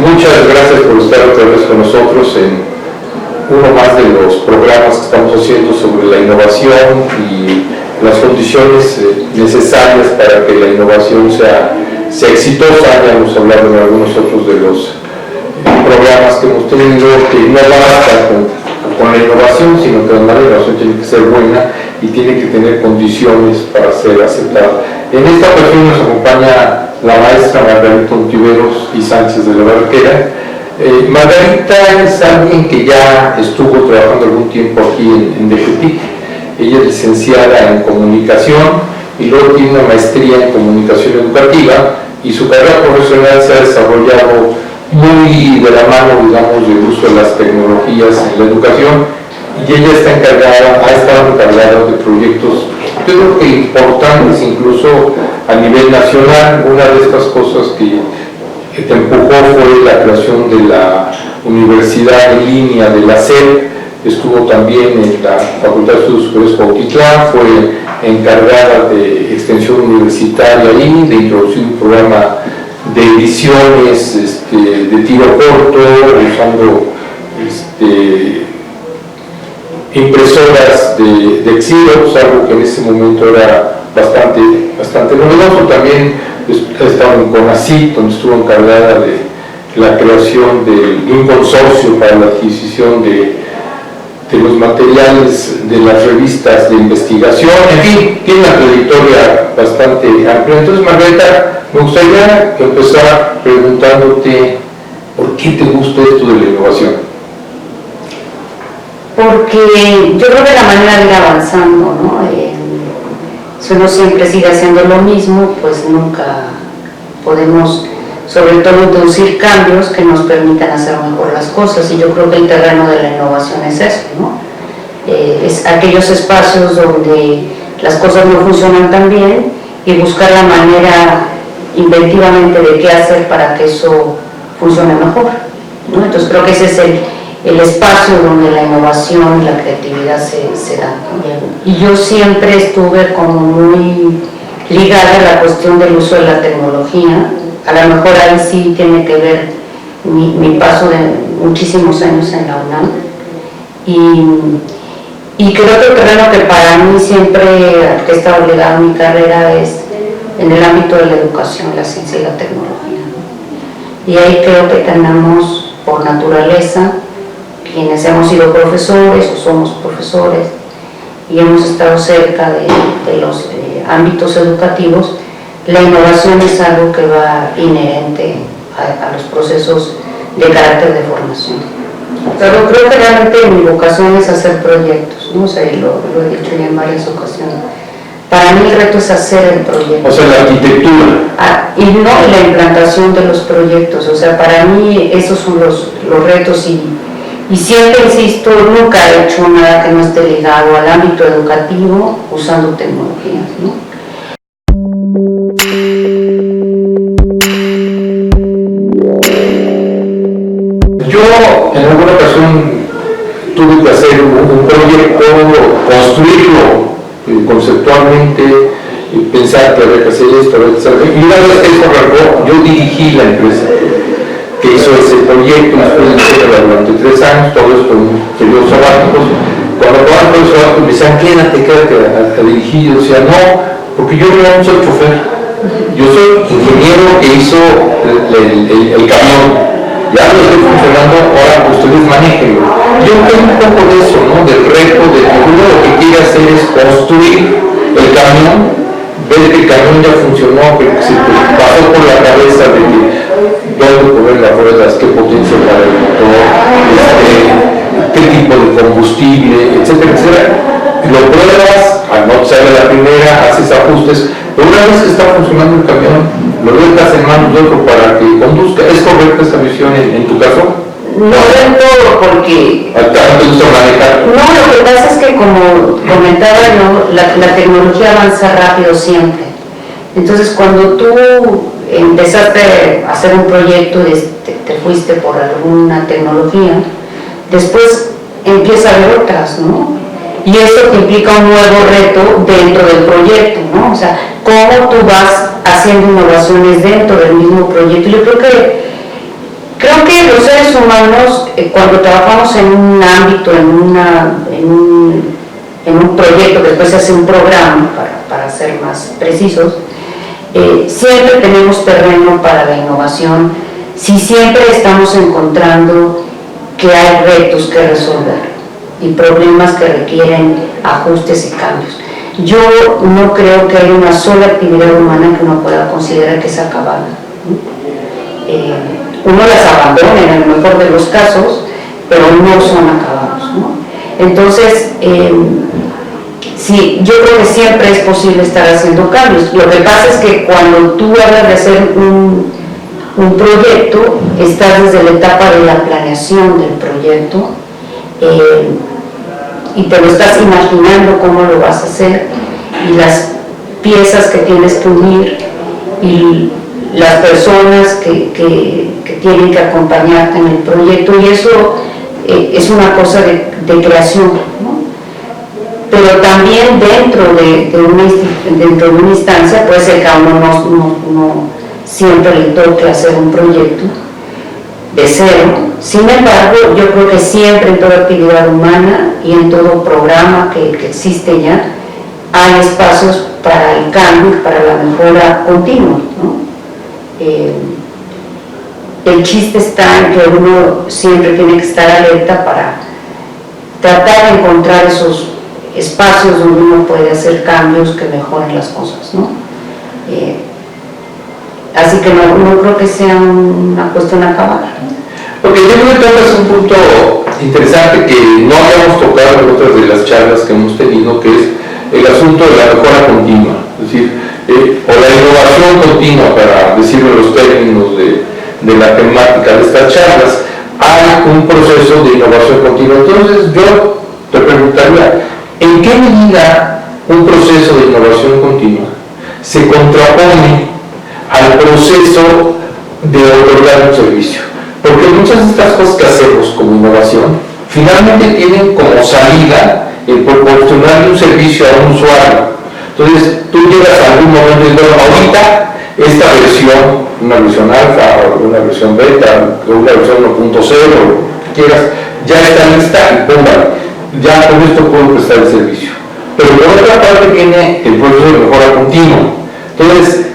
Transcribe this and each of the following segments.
Muchas gracias por estar otra vez con nosotros en uno más de los programas que estamos haciendo sobre la innovación y las condiciones necesarias para que la innovación sea exitosa. Ya hemos hablado en algunos otros de los programas que hemos tenido, que no basta con la innovación, sino que la innovación tiene que ser buena y tiene que tener condiciones para ser aceptada. En esta ocasión nos acompaña la maestra Margarita Ontiveros y Sánchez de la Barquera. Margarita es alguien que ya estuvo trabajando algún tiempo aquí en DGTIC. Ella es licenciada en comunicación y luego tiene una maestría en comunicación educativa, y su carrera profesional se ha desarrollado muy de la mano, digamos, del uso de las tecnologías en la educación, y ella ha estado encargada de proyectos, yo creo que importantes incluso a nivel nacional. Una de estas cosas que te empujó fue la creación de la Universidad en Línea de la SEP. Estuvo también en la Facultad de Estudios Superiores Cuautitlán, fue encargada de extensión universitaria ahí, de introducir un programa de ediciones de tiro corto, usando impresoras de Xerox, algo que en ese momento era bastante novedoso. También estaba en CONACYT, donde estuvo encargada de la creación de un consorcio para la adquisición de los materiales de las revistas de investigación. En fin, tiene una trayectoria bastante amplia. Entonces, Margarita, me gustaría empezar preguntándote ¿por qué te gusta esto de la innovación? Porque yo creo que la manera de ir avanzando, ¿no? Si uno siempre sigue haciendo lo mismo, pues nunca podemos, sobre todo, introducir cambios que nos permitan hacer mejor las cosas, y yo creo que el terreno de la innovación es eso, ¿no? Es aquellos espacios donde las cosas no funcionan tan bien y buscar la manera inventivamente de qué hacer para que eso funcione mejor, ¿no? Entonces creo que ese es el espacio donde la innovación y la creatividad se dan. Y yo siempre estuve como muy ligada a la cuestión del uso de la tecnología. A lo mejor ahí sí tiene que ver mi paso de muchísimos años en la UNAM. Y creo que el terreno que para mí siempre, al que está obligado a mi carrera, es en el ámbito de la educación, la ciencia y la tecnología, ¿no? Y ahí creo que tenemos, por naturaleza, quienes hemos sido profesores o somos profesores y hemos estado cerca de los ámbitos educativos, la innovación es algo que va inherente a los procesos de carácter de formación. Pero creo que realmente mi vocación es hacer proyectos, ¿no? O sea, lo he dicho ya en varias ocasiones. Para mí el reto es hacer el proyecto. O sea, la arquitectura. Y no la implantación de los proyectos. O sea, para mí esos son los retos, y siempre insisto, nunca he hecho nada que no esté ligado al ámbito educativo usando tecnologías, ¿no? Yo en alguna ocasión tuve que hacer un proyecto, construirlo conceptualmente, y pensar que había que hacer esto, había que hacer aquello. Y una vez que eso arrancó, yo dirigí la empresa que hizo ese proyecto, después de hacerlo durante 3 años, todo esto en periodos sabáticos. Cuando acababan los periodos sabáticos me decían, quédate a dirigir. Yo decía, no, porque yo no soy chofer, yo soy ingeniero que hizo el camión, ya lo estoy funcionando, ahora ustedes manéjenlo. Yo tengo un poco de eso, ¿no? Del reto, de que uno lo que quiere hacer es construir el camión, ver que el camión ya funcionó, que se pasó por la cabeza de que dónde poner las ruedas, qué potencia para el motor, qué tipo de combustible, etcétera, etcétera. Lo pruebas, no sale la primera, haces ajustes, pero una vez que está funcionando el camión, lo dejas en manos de otro para que conduzca. ¿Es correcta esa visión en tu caso? No del todo, porque... ¿A ti te gusta manejar? No, lo que pasa es que, como comentaba yo, la tecnología avanza rápido siempre. Entonces, cuando tú empezaste a hacer un proyecto y te fuiste por alguna tecnología, después empieza a haber otras, ¿no? Y eso te implica un nuevo reto dentro del proyecto, ¿no? O sea, cómo tú vas haciendo innovaciones dentro del mismo proyecto. Yo creo que seres humanos, cuando trabajamos en un ámbito, en un proyecto, que después se hace un programa, para ser más precisos, siempre tenemos terreno para la innovación, si siempre estamos encontrando que hay retos que resolver y problemas que requieren ajustes y cambios. Yo no creo que haya una sola actividad humana que uno pueda considerar que es acabada. Uno las abandona en el mejor de los casos, pero no son acabados, ¿no? Entonces, sí, yo creo que siempre es posible estar haciendo cambios. Lo que pasa es que cuando tú hablas de hacer un proyecto, estás desde la etapa de la planeación del proyecto, y te lo estás imaginando cómo lo vas a hacer, y las piezas que tienes que unir, y las personas que tienen que acompañarte en el proyecto, y eso es una cosa de creación, ¿no? Pero también dentro de una instancia puede ser que a uno no siempre le toque hacer un proyecto de cero. Sin embargo, yo creo que siempre en toda actividad humana y en todo programa que existe ya, hay espacios para el cambio, para la mejora continua, ¿no? El chiste está en que uno siempre tiene que estar alerta para tratar de encontrar esos espacios donde uno puede hacer cambios que mejoren las cosas, ¿no? Así que no creo que sea una cuestión acabada. Porque yo creo que tocas un punto interesante que no habíamos tocado en otras de las charlas que hemos tenido, que es el asunto de la mejora continua, es decir, o la innovación continua, para decirlo en los términos de la temática de estas charlas. Hay un proceso de innovación continua. Entonces yo te preguntaría, ¿en qué medida un proceso de innovación continua se contrapone al proceso de otorgar un servicio? Porque muchas de estas cosas que hacemos como innovación finalmente tienen como salida el proporcionarle un servicio a un usuario. Entonces tú llegas a algún momento y dices, bueno, ahorita esta versión, una versión alfa o una versión beta o una versión 1.0, lo que quieras, ya está lista y póngala. Ya con esto puedo prestar el servicio. Pero por otra parte viene el proceso de mejora continua. Entonces,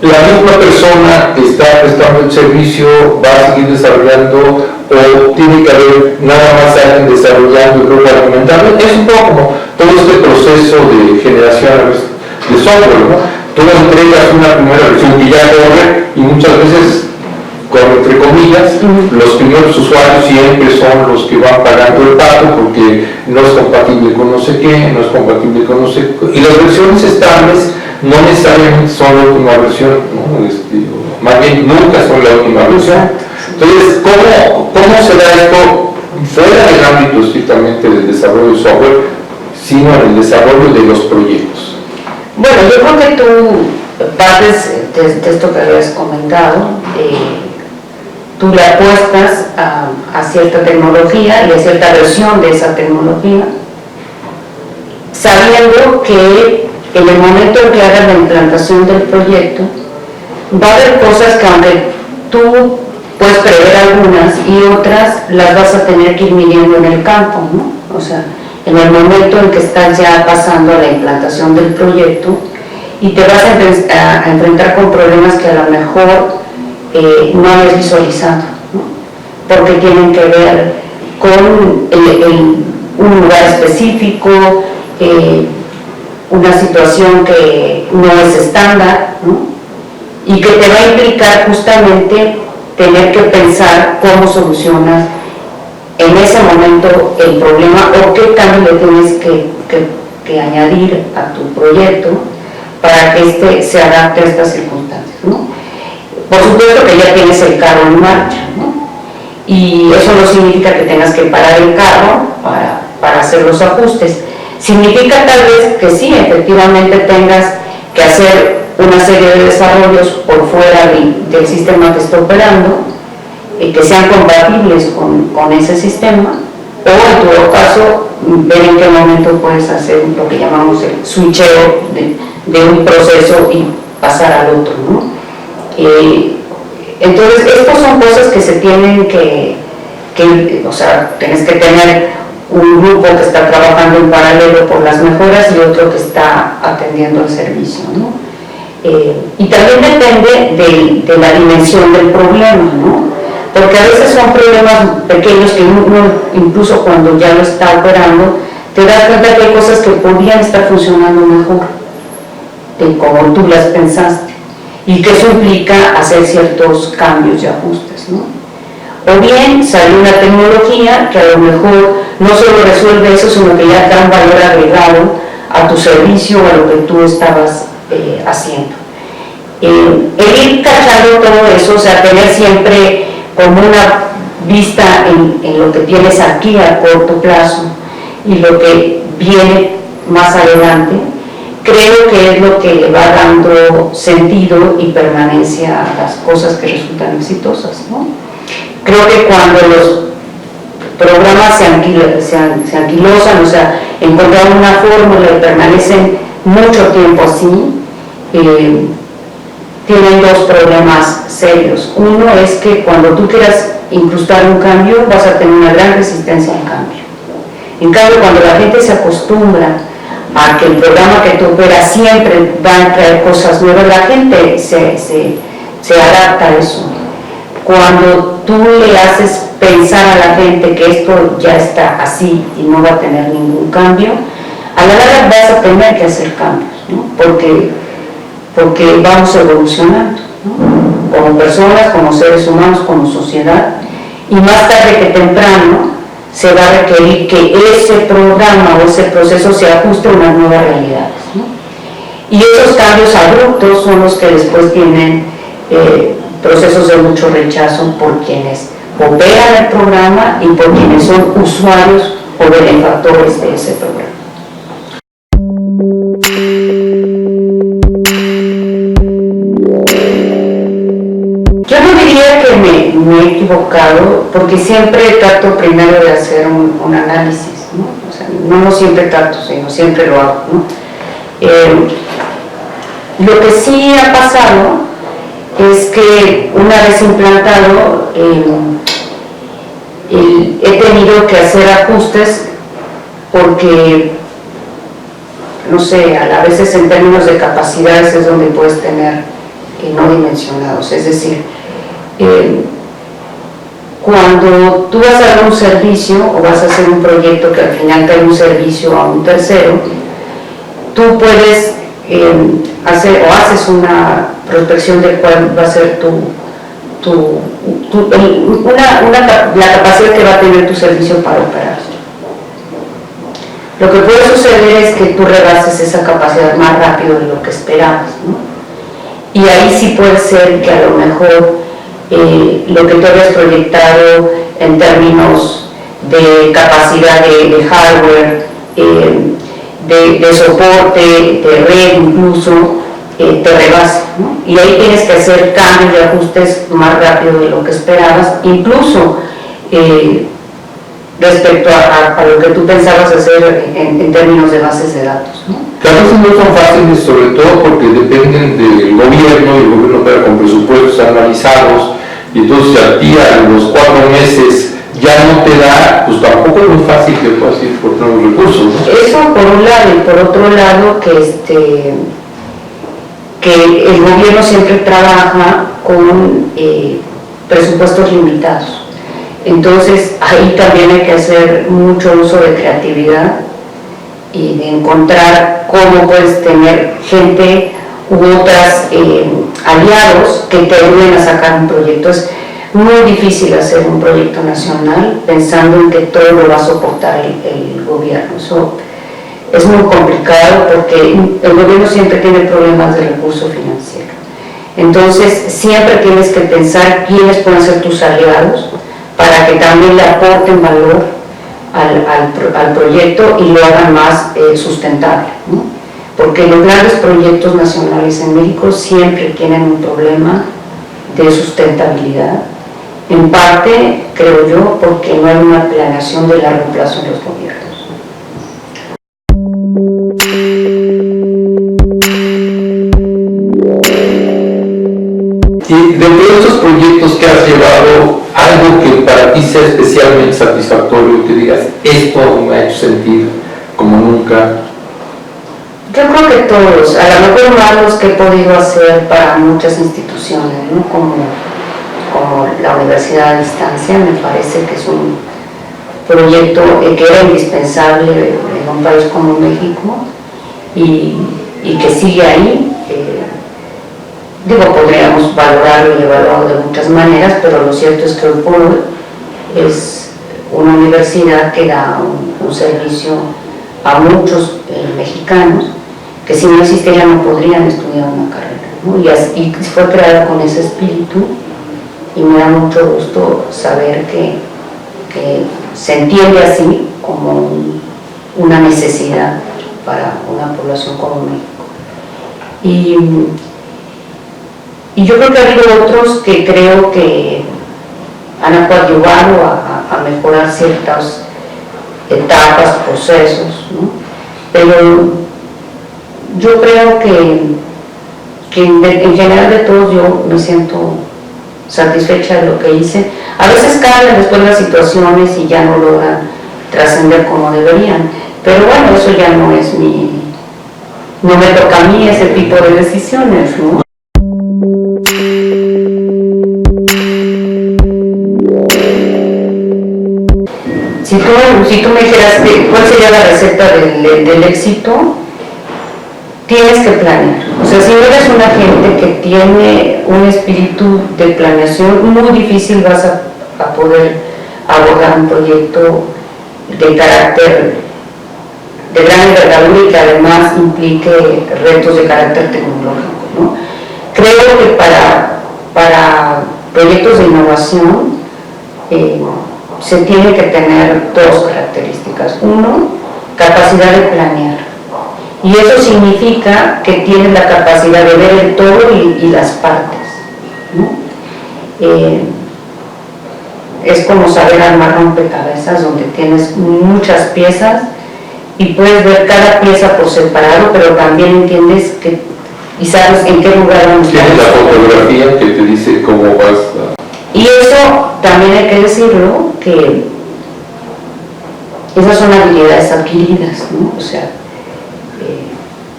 la misma persona que está prestando el servicio va a seguir desarrollando, o tiene que haber nada más alguien desarrollando y luego argumentando. Es un poco como todo este proceso de generación de software, ¿no? Tú entregas una primera versión que ya corre y muchas veces, entre comillas, los primeros usuarios siempre son los que van pagando el pago porque no es compatible con no sé qué, no es compatible con no sé qué. Y las versiones estables no necesariamente son la última versión, ¿no? Más bien nunca son la última versión. Entonces, ¿cómo se da esto fuera del ámbito estrictamente del desarrollo de software, sino en el desarrollo de los proyectos? Bueno, yo creo que tú partes de esto que habías comentado, tú le apuestas a cierta tecnología y a cierta versión de esa tecnología, sabiendo que en el momento en que hagas la implantación del proyecto, va a haber cosas que aunque tú puedes prever algunas y otras las vas a tener que ir midiendo en el campo, ¿no? O sea, en el momento en que estás ya pasando a la implantación del proyecto y te vas a enfrentar con problemas que a lo mejor no habías visualizado, ¿no? Porque tienen que ver con un lugar específico, una situación que no es estándar, ¿no? Y que te va a implicar justamente tener que pensar cómo solucionas en ese momento el problema o qué cambio le tienes que añadir a tu proyecto para que éste se adapte a estas circunstancias, ¿no? Por supuesto que ya tienes el carro en marcha, ¿no? Y eso no significa que tengas que parar el carro para hacer los ajustes. Significa tal vez que sí, efectivamente tengas que hacer una serie de desarrollos por fuera del sistema que está operando, que sean compatibles con ese sistema, o en todo caso ver en qué momento puedes hacer lo que llamamos el switcheo de un proceso y pasar al otro, ¿no? Entonces, estas son cosas que se tienen que o sea, tienes que tener un grupo que está trabajando en paralelo por las mejoras y otro que está atendiendo el servicio, ¿no? Y también depende de la dimensión del problema, ¿no? Porque a veces son problemas pequeños que uno, incluso cuando ya lo está operando, te das cuenta que hay cosas que podrían estar funcionando mejor, como tú las pensaste, y que eso implica hacer ciertos cambios y ajustes, ¿no? O bien sale una tecnología que a lo mejor no solo resuelve eso, sino que ya da un valor agregado a tu servicio o a lo que tú estabas haciendo. El ir cachando todo eso, o sea, tener siempre como una vista en lo que tienes aquí a corto plazo y lo que viene más adelante, creo que es lo que le va dando sentido y permanencia a las cosas que resultan exitosas, ¿no? Creo que cuando los programas se anquilosan, o sea, encontrar una fórmula y permanecen mucho tiempo así, tienen dos problemas serios. Uno es que cuando tú quieras incrustar un cambio, vas a tener una gran resistencia al cambio. En cambio, cuando la gente se acostumbra a que el programa que tú operas siempre va a traer cosas nuevas, la gente se adapta a eso. Cuando tú le haces pensar a la gente que esto ya está así y no va a tener ningún cambio, a la larga vas a tener que hacer cambios, ¿no? Porque vamos evolucionando, ¿no? Como personas, como seres humanos, como sociedad, y más tarde que temprano se va a requerir que ese programa o ese proceso se ajuste a unas nuevas realidades, ¿no? Y esos cambios abruptos son los que después tienen procesos de mucho rechazo por quienes operan el programa y por quienes son usuarios o benefactores de ese programa. Yo no diría que me he equivocado, porque siempre trato primero de hacer un análisis, ¿no? O sea, no siempre trato, sino siempre lo hago, ¿no? Lo que sí ha pasado es que una vez implantado he tenido que hacer ajustes porque, no sé, a veces en términos de capacidades es donde puedes tener no dimensionados, es decir, cuando tú vas a dar un servicio o vas a hacer un proyecto que al final te da un servicio a un tercero, tú puedes haces una prospección de cuál va a ser la capacidad que va a tener tu servicio para operarse. Lo que puede suceder es que tú rebases esa capacidad más rápido de lo que esperabas, ¿no? Y ahí sí puede ser que a lo mejor lo que tú habías proyectado en términos de capacidad de hardware, de soporte, de red incluso, te rebasa, ¿no? Y ahí tienes que hacer cambios y ajustes más rápido de lo que esperabas, incluso respecto a lo que tú pensabas hacer en términos de bases de datos, ¿no? Que a veces no son fáciles, sobre todo porque dependen del gobierno, y el gobierno opera con presupuestos anualizados, y entonces a ti a los 4 meses ya no te da, pues tampoco es muy fácil que puedas ir por nuevos recursos, ¿no? Eso por un lado, y por otro lado que el gobierno siempre trabaja con presupuestos limitados. Entonces ahí también hay que hacer mucho uso de creatividad y de encontrar cómo puedes tener gente u otras aliados que te ayuden a sacar un proyecto. Es muy difícil hacer un proyecto nacional pensando en que todo lo va a soportar el gobierno. Eso es muy complicado porque el gobierno siempre tiene problemas de recurso financiero. Entonces siempre tienes que pensar quiénes pueden ser tus aliados para que también le aporten valor al proyecto y lo hagan más sustentable, ¿no? Porque los grandes proyectos nacionales en México siempre tienen un problema de sustentabilidad, en parte, creo yo, porque no hay una planeación de largo plazo en los gobiernos. Y dentro de estos proyectos que has llevado, ¿hay algo que para ti sea especialmente satisfactorio, que digas, esto me ha hecho sentir como nunca? Yo creo que todos, a lo mejor más los que he podido hacer para muchas instituciones, ¿no? como la Universidad a Distancia, me parece que es un proyecto que era indispensable en un país como México y que sigue ahí. Podríamos valorarlo y evaluarlo de muchas maneras, pero lo cierto es que hoy por hoy es una universidad que da un servicio a muchos mexicanos que si no existiera no podrían estudiar una carrera, ¿no? Y fue creada con ese espíritu y me da mucho gusto saber que se entiende así como una necesidad para una población como México. Y yo creo que ha habido otros que creo que han coadyuvado a mejorar ciertas etapas, procesos, ¿no? Pero yo creo que en general de todos yo me siento satisfecha de lo que hice. A veces cambian después las situaciones y ya no logran trascender como deberían, pero bueno, eso ya no me toca a mí ese tipo de decisiones, ¿no? Si tú me dijeras cuál sería la receta del éxito, tienes que planear. O sea, si eres una gente que tiene un espíritu de planeación, muy difícil vas a poder abordar un proyecto de carácter de gran envergadura y que además implique retos de carácter tecnológico, ¿no? Creo que para proyectos de innovación se tiene que tener dos características. Uno, capacidad de planear. Y eso significa que tienes la capacidad de ver el todo y las partes, ¿no? Es como saber armar rompecabezas donde tienes muchas piezas y puedes ver cada pieza por separado, pero también entiendes y sabes en qué lugar vamos a estar. Tienes la fotografía que te dice cómo vas a... Y eso también hay que decirlo, que esas son habilidades adquiridas, ¿no? O sea,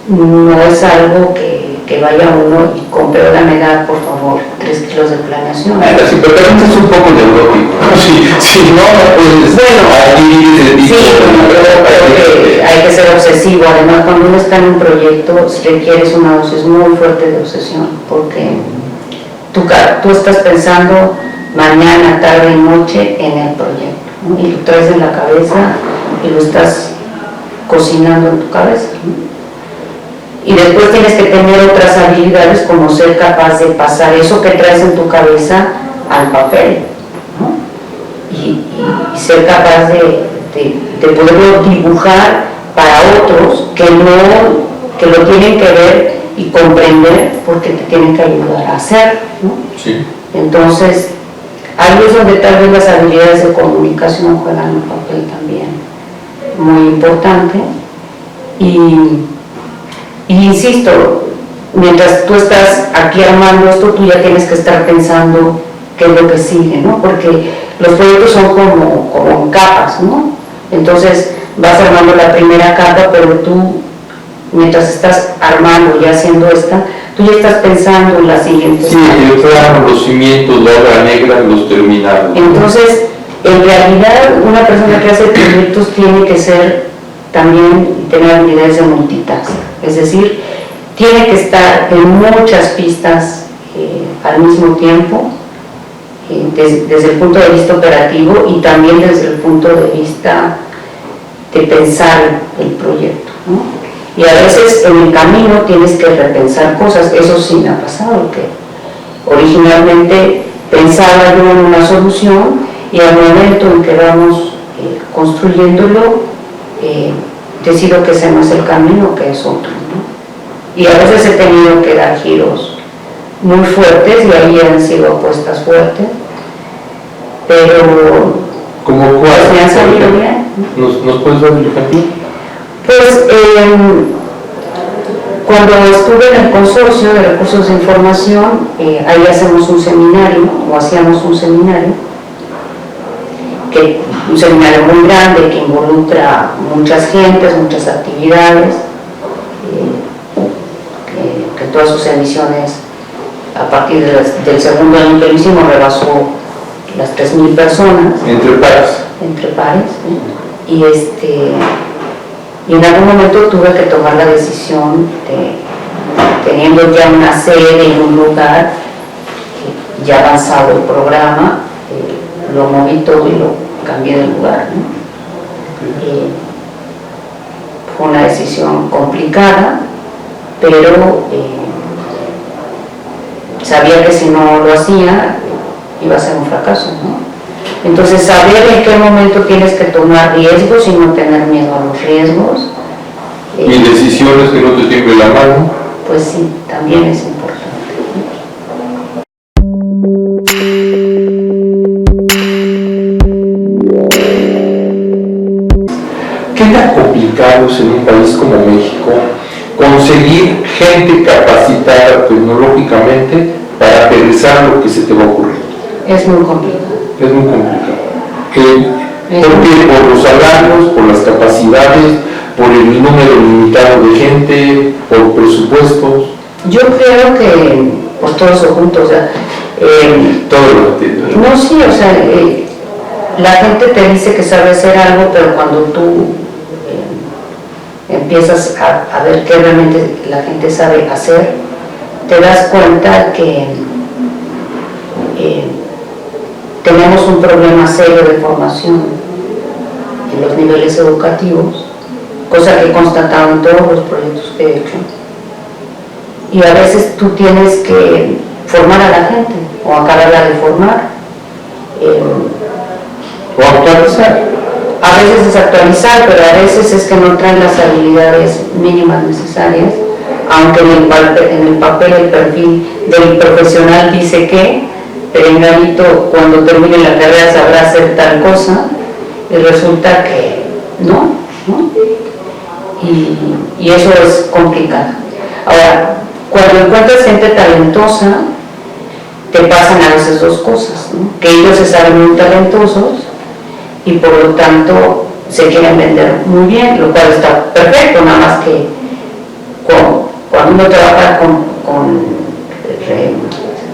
no es algo que vaya uno y compre, ahora me da, por favor, 3 kilos de planeación. Sí, pero también es un poco neurótico. Si no puedes adquirir ese tipo de... hay que ser obsesivo. Además, cuando uno está en un proyecto, requieres una dosis muy fuerte de obsesión, porque tú estás pensando mañana, tarde y noche en el proyecto, ¿no? Y lo traes en la cabeza y lo estás cocinando en tu cabeza, ¿no? Y después tienes que tener otras habilidades como ser capaz de pasar eso que traes en tu cabeza al papel, ¿no? Y ser capaz de poderlo dibujar para otros que lo tienen que ver y comprender porque te tienen que ayudar a hacer, ¿no? Sí. Entonces, ahí es donde tal vez las habilidades de comunicación juegan un papel también muy importante. Y insisto, mientras tú estás aquí armando esto, tú ya tienes que estar pensando qué es lo que sigue, ¿no? Porque los proyectos son como capas, ¿no? Entonces vas armando la primera capa, pero tú, mientras estás armando y haciendo esta, tú ya estás pensando en la siguiente. Sí, yo plano los cimientos, la obra negra, los terminados. Entonces, en realidad, una persona que hace proyectos tiene que tener habilidades de multitask, es decir, tiene que estar en muchas pistas al mismo tiempo, desde el punto de vista operativo y también desde el punto de vista de pensar el proyecto, ¿no? Y a veces en el camino tienes que repensar cosas. Eso sí me ha pasado, que originalmente pensaba yo en una solución y al momento en que vamos construyéndolo, decido que ese no es el camino, que es otro, ¿no? Y a veces he tenido que dar giros muy fuertes y ahí han sido apuestas fuertes, pero ¿cómo cuál? Pues me han salido bien. ¿Nos puedes dar un ejemplo? Pues cuando estuve en el consorcio de recursos de información, ahí hacemos un seminario, o hacíamos un seminario, que un seminario muy grande que involucra muchas gentes, muchas actividades, que todas sus emisiones a partir del segundo año que lo hicimos rebasó las 3,000 personas. Entre pares. Entre pares, ¿no? Y en algún momento tuve que tomar la decisión teniendo ya una sede en un lugar, ya avanzado el programa, lo moví todo y lo cambié de lugar, ¿no? Fue una decisión complicada, pero sabía que si no lo hacía iba a ser un fracaso, ¿no? Entonces, saber en qué momento tienes que tomar riesgos y no tener miedo a los riesgos. Y decisiones que no te tiemble la mano. Pues sí, también es importante. ¿Qué tan complicado es en un país como México conseguir gente capacitada tecnológicamente para aterrizar lo que se te va a ocurrir? Es muy complicado. Es muy complicado. Porque por los salarios, por las capacidades, por el número limitado de gente, por presupuestos. Yo creo que por todo eso junto, o sea, todo lo que tiene. no, sí, o sea, la gente te dice que sabe hacer algo, pero cuando tú empiezas a ver qué realmente la gente sabe hacer, te das cuenta que tenemos un problema serio de formación en los niveles educativos, cosa que he constatado en todos los proyectos que he hecho. Y a veces tú tienes que formar a la gente, o acabarla de formar, O actualizar. a veces desactualizar, pero a veces es que no traen las habilidades mínimas necesarias, aunque en el papel el perfil del profesional dice que perenganito cuando termine la carrera sabrá hacer tal cosa, y resulta que no. Y eso es complicado. Ahora, cuando encuentras gente talentosa, te pasan a veces dos cosas, ¿no? Que ellos se saben muy talentosos y por lo tanto se quieren vender muy bien, lo cual está perfecto, nada más que cuando uno trabaja con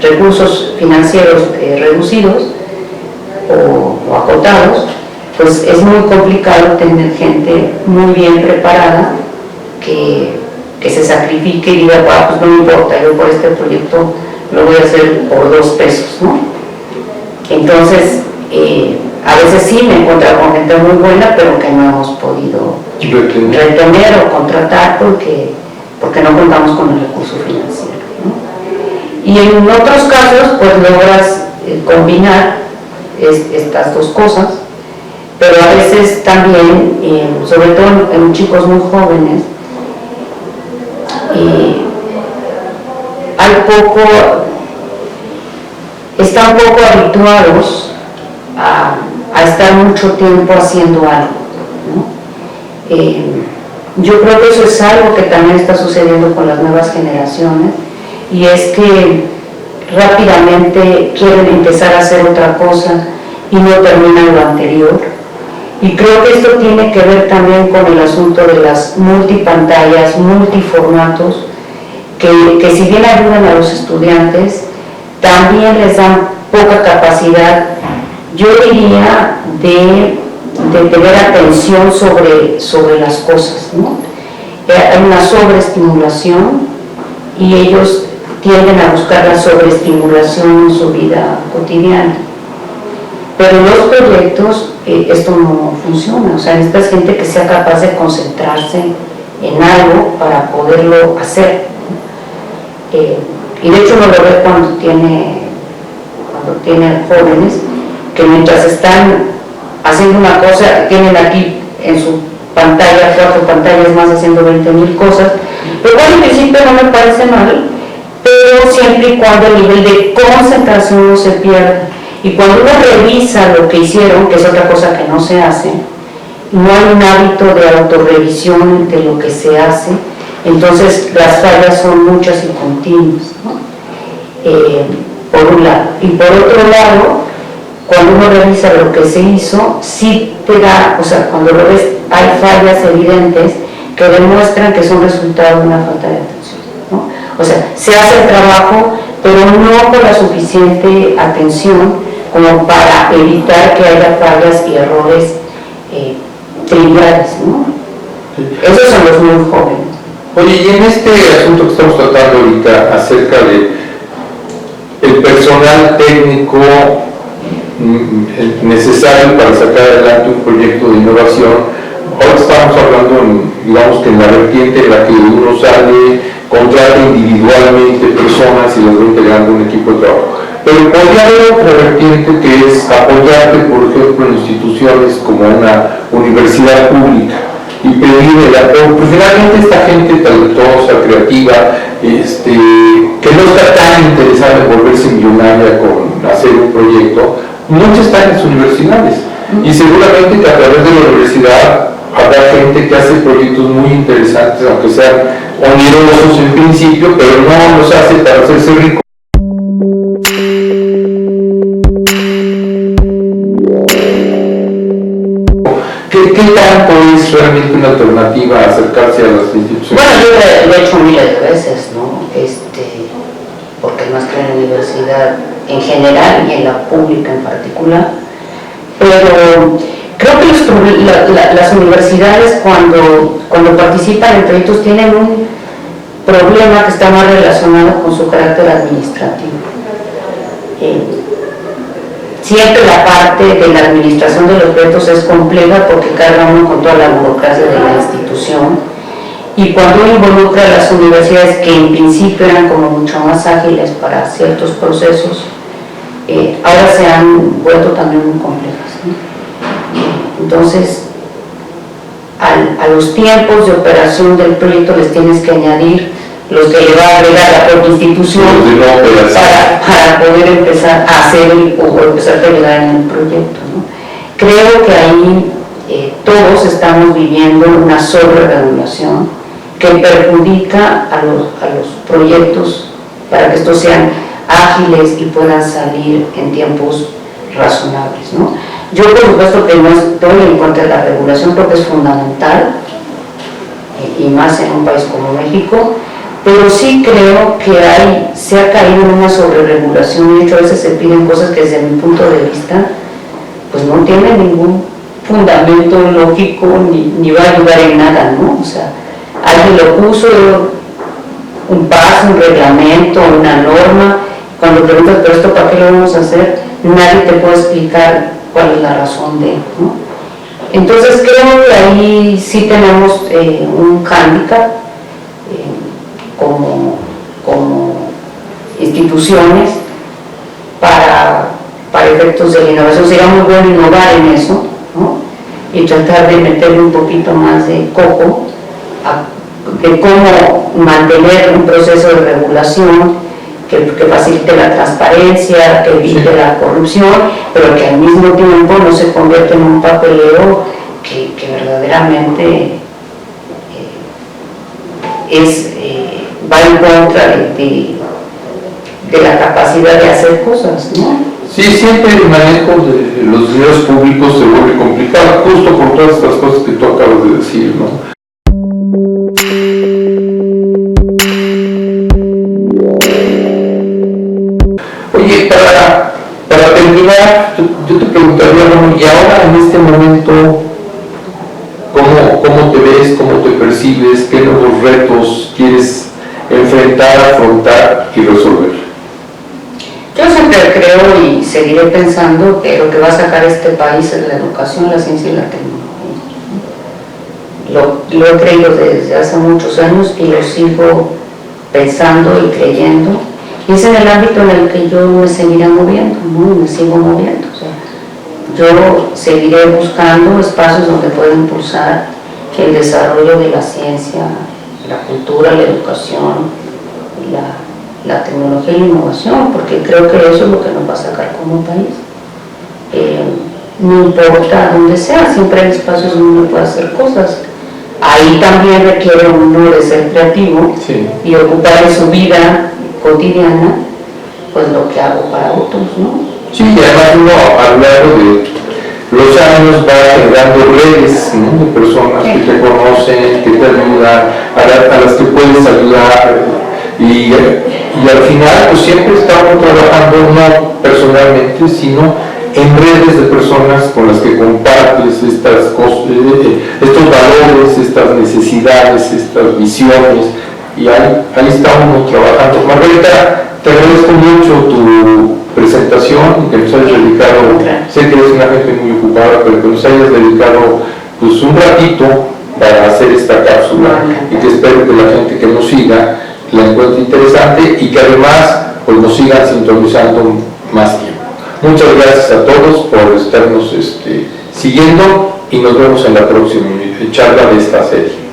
recursos financieros reducidos o acotados, pues es muy complicado tener gente muy bien preparada que se sacrifique y diga, bueno, pues no me importa, yo por este proyecto lo voy a hacer por 2 pesos, ¿no? Entonces, a veces sí me encuentro con gente muy buena, pero que no hemos podido retener o contratar porque no contamos con el recurso financiero, ¿no? Y en otros casos, pues logras combinar estas dos cosas, pero a veces también, sobre todo en chicos muy jóvenes, están poco habituados a estar mucho tiempo haciendo algo, ¿no? Yo creo que eso es algo que también está sucediendo con las nuevas generaciones, y es que rápidamente quieren empezar a hacer otra cosa y no terminan lo anterior. Y creo que esto tiene que ver también con el asunto de las multipantallas, multiformatos, que si bien ayudan a los estudiantes, también les dan poca capacidad, yo diría, de tener atención sobre las cosas, ¿no? Hay una sobreestimulación y ellos tienden a buscar la sobreestimulación en su vida cotidiana. Pero en los proyectos esto no funciona, o sea, necesitas gente que sea capaz de concentrarse en algo para poderlo hacer. Y de hecho uno lo ve cuando tiene jóvenes que mientras están haciendo una cosa, tienen aquí en su pantalla, 4 pantallas más haciendo 20,000 cosas, lo cual en principio no me parece mal, pero siempre y cuando el nivel de concentración no se pierda. Y cuando uno revisa lo que hicieron, que es otra cosa que no se hace, no hay un hábito de autorrevisión de lo que se hace, entonces las fallas son muchas y continuas, ¿no? Por un lado. Y por otro lado, cuando uno revisa lo que se hizo, sí te da, o sea, cuando lo ves, hay fallas evidentes que demuestran que son resultado de una falta de atención, ¿no? O sea, se hace el trabajo, pero no con la suficiente atención como para evitar que haya fallas y errores triviales, ¿no? Esos son los muy jóvenes. Oye, y en este asunto que estamos tratando ahorita acerca de el personal técnico necesario para sacar adelante un proyecto de innovación, ahora estamos hablando, digamos que en la vertiente en la que uno sale, contrata individualmente personas y las va integrando un equipo de trabajo. Pero podría haber otra vertiente que es apoyarte, por ejemplo, en instituciones como una universidad pública y pedir el apoyo. Pues finalmente esta gente talentosa, creativa, que no está tan interesada en volverse millonaria con hacer un proyecto, muchas están en las universidades. Y seguramente que a través de la universidad habrá gente que hace proyectos muy interesantes, aunque sean onerosos en principio, pero no los hace para hacerse rico. ¿Qué tanto es realmente una alternativa a acercarse a las instituciones? Bueno, yo lo he hecho miles de veces, ¿no? Porque no estoy en la universidad en general y en la pública en particular, pero creo que las universidades cuando participan en proyectos tienen un problema que está más relacionado con su carácter administrativo. Siempre la parte de la administración de los proyectos es compleja porque carga uno con toda la burocracia de la institución, y cuando uno involucra a las universidades, que en principio eran como mucho más ágiles para ciertos procesos, ahora se han vuelto también muy complejas, ¿no? Entonces, a los tiempos de operación del proyecto les tienes que añadir los que le va a agregar la propia institución para poder empezar a hacer o empezar a ayudar en el proyecto, ¿no? Creo que ahí todos estamos viviendo una sobreregulación que perjudica a los proyectos para que estos sean ágiles y puedan salir en tiempos razonables, ¿no? Yo por supuesto que no estoy en contra de la regulación, creo que es fundamental, y más en un país como México, pero sí creo que se ha caído en una sobreregulación, y de hecho a veces se piden cosas que desde mi punto de vista pues no tienen ningún fundamento lógico ni va a ayudar en nada, ¿no? O sea, alguien lo puso, un paso, un reglamento, una norma, cuando preguntas, ¿pero esto para qué lo vamos a hacer? Nadie te puede explicar cuál es la razón de, ¿no? Entonces creo que ahí sí tenemos un hándicap como instituciones para efectos de la innovación. Sería muy bueno innovar en eso, ¿no? Y tratar de meterle un poquito más de coco de cómo mantener un proceso de regulación que facilite la transparencia, que evite la corrupción, pero que al mismo tiempo no se convierta en un papeleo que verdaderamente va en contra de la capacidad de hacer cosas, ¿no? Sí, siempre el manejo de los dineros públicos se vuelve complicado, justo por todas estas cosas que tú acabas de decir, ¿no? Oye, para terminar, yo te preguntaría, bueno, y ahora en este momento, ¿cómo te ves, cómo te percibes, qué nuevos retos quieres enfrentar, afrontar y resolver? Yo siempre creo y seguiré pensando que lo que va a sacar este país es la educación, la ciencia y la tecnología. Lo he creído desde hace muchos años y lo sigo pensando y creyendo. Y es en el ámbito en el que yo me seguiré moviendo, ¿no? Me sigo moviendo. O sea, yo seguiré buscando espacios donde pueda impulsar el desarrollo de la ciencia, la cultura, la educación, la tecnología y la innovación, porque creo que eso es lo que nos va a sacar como país. No importa dónde sea, siempre hay espacios donde uno puede hacer cosas. Ahí también requiere uno de ser creativo, sí, y ocupar en su vida cotidiana pues lo que hago para otros, ¿no? Sí, y además uno a lo largo de los años va generando redes, ¿no?, de personas que te conocen, que te ayudan, a las que puedes ayudar, y al final pues siempre estamos trabajando no personalmente, sino en redes de personas con las que compartes estas cosas, estos valores, estas necesidades, estas visiones, y ahí está uno trabajando. Margarita, te agradezco mucho tu presentación, que nos hayas dedicado, sé que eres una gente muy ocupada, pero que nos hayas dedicado pues un ratito para hacer esta cápsula, y que espero que la gente que nos siga la encuentre interesante y que además pues nos sigan sintonizando más tiempo. Muchas gracias a todos por estarnos siguiendo, y nos vemos en la próxima charla de esta serie.